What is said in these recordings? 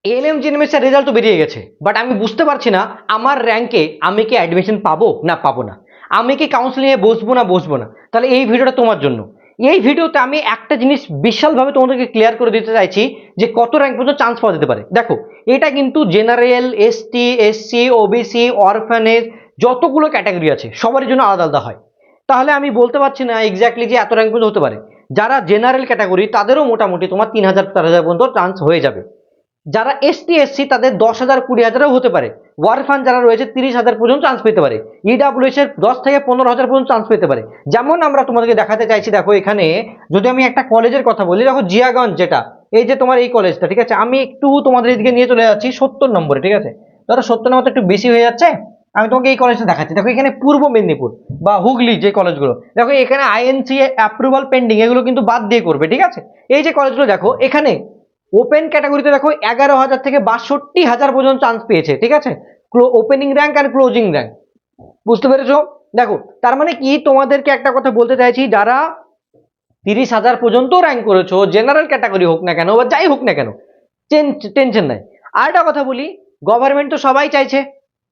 ANM জিএনএমএস এর result তো বেরিয়ে গেছে, বাট আমি বুঝতে পারছি না আমার র্যাঙ্কে আমি কি অ্যাডমিশন পাবো না পাবো না, আমি কি কাউন্সিলিং এ বসবো না বসবো না। তাহলে এই ভিডিওটা তোমার জন্য। এই ভিডিওতে আমি একটা জিনিস বিশালভাবে তোমাদেরকে ক্লিয়ার করে দিতে চাইছি যে কত র্যাঙ্ক পর্যন্ত চান্স পাওয়া যেতে পারে। দেখো, এটা কিন্তু general, ST, SC, OBC, orphanage, যতগুলো ক্যাটাগরি আছে সবার জন্য আলাদা আলাদা হয়। তাহলে আমি বলতে পারছি না এক্স্যাক্টলি যে এত র্যাঙ্ক পর্যন্ত হতে পারে। যারা জেনারেল ক্যাটাগরি তাদেরও মোটামুটি তোমার 3000 4000 পর্যন্ত চান্স হয়ে যাবে। যারা এসটি এসসি তাদের 10,000 20,000ও হতে পারে। ওয়ারফান যারা রয়েছে 30,000 পর্যন্ত চান্স পেতে পারে। ইডাব্লিউএস এর 10 থেকে 15,000 পর্যন্ত চান্স পেতে পারে। যেমন আমরা তোমাদেরকে দেখাতে চাইছি, দেখো এখানে যদি আমি একটা কলেজের কথা বলি, দেখো জিয়াগঞ্জ, যেটা এই যে তোমার এই কলেজটা, ঠিক আছে, আমি একটু তোমাদের এদিকে নিয়ে চলে যাচ্ছি 70 নম্বরে, ঠিক আছে, ধরো 70 নম্বর একটু বেশি হয়ে যাচ্ছে, আমি তোমাকে এই কলেজটা দেখাচ্ছি। দেখো এখানে পূর্ব মেদিনীপুর বা হুগলি যে কলেজগুলো, দেখো এখানে আইএনসি অ্যাপ্রুভাল পেন্ডিং, এগুলো কিন্তু বাদ দিয়ে করবে, ঠিক আছে। এই যে কলেজগুলো দেখো এখানে ওপেন ক্যাটাগরিতে দেখো 11,000 থেকে 62,000 পর্যন্ত চান্স পেয়েছে, ঠিক আছে, ওপেনিং র্যাঙ্ক আর ক্লোজিং র্যাঙ্ক। বুঝতে পেরেছো? দেখো তার মানে কি, তোমাদেরকে একটা কথা বলতে চাইছি, যারা 30,000 পর্যন্ত র্যাঙ্ক করেছো, জেনারেল ক্যাটাগরি হোক না কেন বা যাই হোক না কেন, টেনশন নাই। আর একটা কথা বলি, গভর্নমেন্ট তো সবাই চাইছে,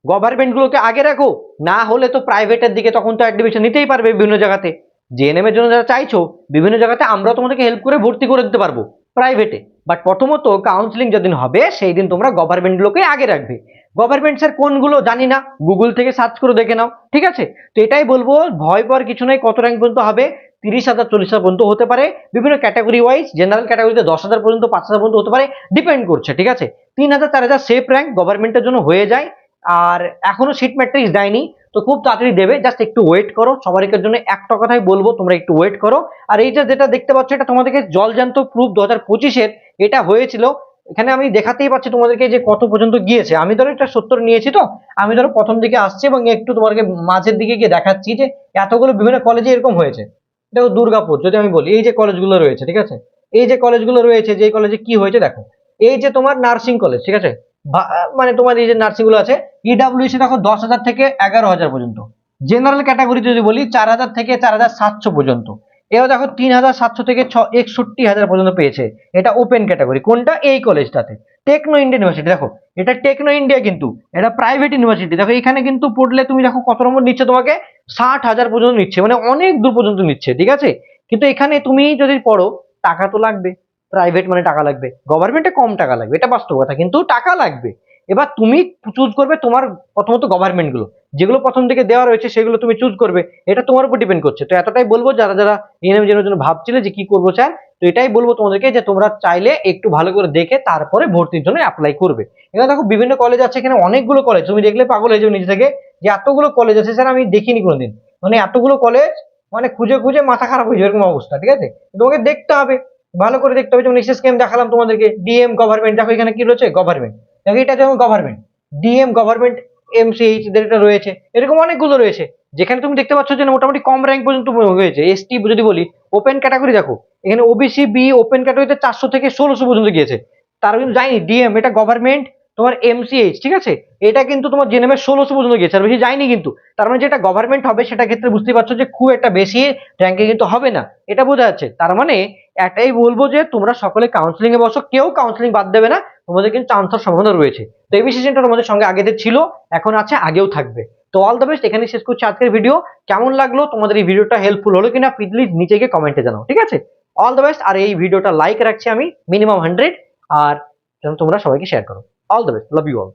গভর্নমেন্ট গুলোকে আগে রাখো, না হলে তো প্রাইভেটের দিকে তখন তো অ্যাডমিশন নিতেই পারবে বিভিন্ন জায়গাতে। জেএনএম এর জন্য যারা চাইছো বিভিন্ন জায়গাতে আমরা তোমাদেরকে হেল্প করে ভর্তি করে দিতে পারবো প্রাইভেটে। বাট প্রথমত কাউন্সিলিং যেদিন হবে সেই দিন তোমরা গভর্নমেন্ট গুলোকে আগে রাখবে। গভর্নমেন্ট স্যার কোনগুলো জানি না, গুগল থেকে সার্চ করে দেখে নাও, ঠিক আছে। তো এটাই বলবো, ভয় পাওয়ার কিছু নেই। কত র্যাঙ্ক পর্যন্ত হবে? 30,000 40,000 পর্যন্ত হতে পারে, বিভিন্ন ক্যাটাগরি ওয়াইজ। জেনারেল ক্যাটাগরিতে 10,000 পর্যন্ত 5,000 পর্যন্ত হতে পারে, ডিপেন্ড করছে, ঠিক আছে। 3,000 4,000 সেফ র্যাঙ্ক গভর্নমেন্টের জন্য হয়ে যায়। আর এখনো সিট ম্যাট্রিক্স দেয়নি, তো খুব তাড়াতাড়ি দেবে, জাস্ট একটু ওয়েট করো। সবারিকের জন্য একটা কথাই বলবো, তোমরা একটু ওয়েট করো। আর এইটা যেটা দেখতে পাচ্ছ, এটা তোমাদেরকে জলজান্ত প্রুফ 2025-এর এটা হয়েছিল। এখানে আমি দেখাতেই পাচ্ছি তোমাদেরকে যে কত পর্যন্ত গিয়েছে। আমি ধরো এটা 70 নিয়েছি, তো আমি ধরো প্রথম দিকে আসছি এবং একটু তোমাদেরকে মাঝের দিকে গিয়ে দেখাচ্ছি যে এতগুলো বিভিন্ন কলেজে এরকম হয়েছে। দেখো দুর্গাপুর যদি আমি বলি, এই যে কলেজগুলো রয়েছে, ঠিক আছে, এই যে কলেজগুলো রয়েছে, যে কলেজে কি হয়েছে দেখো, এই যে তোমার নার্সিং কলেজ, ঠিক আছে, মানে তোমার এই যে নার্সিং গুলো আছে, ইডাব্লিউসি দেখো 10,000 থেকে 11,000 পর্যন্ত। জেনারেল ক্যাটাগরি যদি বলি 4,000 থেকে 4,700 পর্যন্ত। এও দেখো 3,700 থেকে 61,000 পর্যন্ত পেয়েছে। এটা ওপেন ক্যাটাগরি, কোনটা? এই কলেজটাতে। টেকনো ইন্ডিয়া ইউনিভার্সিটি, দেখো এটা টেকনো ইন্ডিয়া, কিন্তু এটা প্রাইভেট ইউনিভার্সিটি। দেখো এখানে কিন্তু পড়লে তুমি দেখো কত নম্বর নিচ্ছে, তোমাকে 60,000 পর্যন্ত নিচ্ছে, মানে অনেক দূর পর্যন্ত নিচ্ছে, ঠিক আছে। কিন্তু এখানে তুমি যদি পড়ো, টাকা তো লাগবে। প্রাইভেট মানে টাকা লাগবে, গভর্নমেন্টে কম টাকা লাগবে, এটা বাস্তব কথা, কিন্তু টাকা লাগবে। এবার তুমি চুজ করবে তোমার প্রথমত গভর্নমেন্ট গুলো, যেগুলো প্রথম থেকে দেওয়া রয়েছে সেগুলো তুমি চুজ করবে, এটা তোমার উপর ডিপেন্ড করছে। তো এতটাই বলবো, যারা যারা এনএম জন্য ভাবছিলে যে কি করবো স্যার, তো এটাই বলবো তোমাদেরকে যে তোমরা চাইলে একটু ভালো করে দেখে তারপরে ভর্তির জন্য অ্যাপ্লাই করবে। এখানে দেখো বিভিন্ন কলেজ আছে, এখানে অনেকগুলো কলেজ, তুমি দেখলে পাগল হয়ে যাবে নিজে থেকে যে এতগুলো কলেজ আছে স্যার, আমি দেখিনি কোনোদিন, মানে এতগুলো কলেজ, মানে খুঁজে খুঁজে মাথা খারাপ হয়ে যাবে এরকম অবস্থা, ঠিক আছে। তোমাকে দেখতে হবে, ভালো করে দেখতে হবে। যেমন এসএস কেম দেখালাম তোমাদেরকে, ডিএম গভর্নমেন্ট, দেখো এখানে কি রয়েছে, গভর্নমেন্ট, দেখো এটা যেমন গভর্নমেন্ট, ডিএম গভর্নমেন্ট, এমসিএইচ এটা রয়েছে, এরকম অনেকগুলো রয়েছে, যেখানে তুমি দেখতে পাচ্ছ যে মোটামুটি কম র্যাঙ্ক পর্যন্ত হয়েছে। এসটি যদি বলি, ওপেন ক্যাটাগরি দেখো এখানে ওবিসি বি ওপেন ক্যাটাগরিতে 400 থেকে 1600 পর্যন্ত গিয়েছে। তার কিন্তু যায়নি ডিএম, এটা গভর্নমেন্ট, তোমার এমসিএইচ, ঠিক আছে, এটা কিন্তু তোমার জেনেমে 1600 পর্যন্ত গিয়েছে, আর বেশি যায়নি কিন্তু। তার মানে যেটা গভর্নমেন্ট হবে সেটা ক্ষেত্রে বুঝতে পারছো যে খুব একটা বেশি র্যাঙ্কে কিন্তু হবে না, এটা বোঝা যাচ্ছে। তার মানে একটাই বলবো যে তোমরা সকলে কাউন্সিলিং এ বসো, কেউ কাউন্সিলিং বাদ দেবে না, তোমাদের কিন্তু চান্স হওয়ার সম্ভাবনা রয়েছে। তো এই সিজনটা তোমাদের সঙ্গে আগেদের ছিল, এখন আছে, আগেও থাকবে। তো অল দ্য বেস্ট, এখানে শেষ করছি আজকের ভিডিও। কেমন লাগলো তোমাদের এই ভিডিওটা, হেল্পফুল হলো কিনা প্লিজ নিচে গিয়ে কমেন্টে জানাও, ঠিক আছে। All the best. আর এই ভিডিওটা লাইক রাখছি আমি মিনিমাম 100, আর যেন তোমরা সবাইকে শেয়ার করো। All the best, love you all.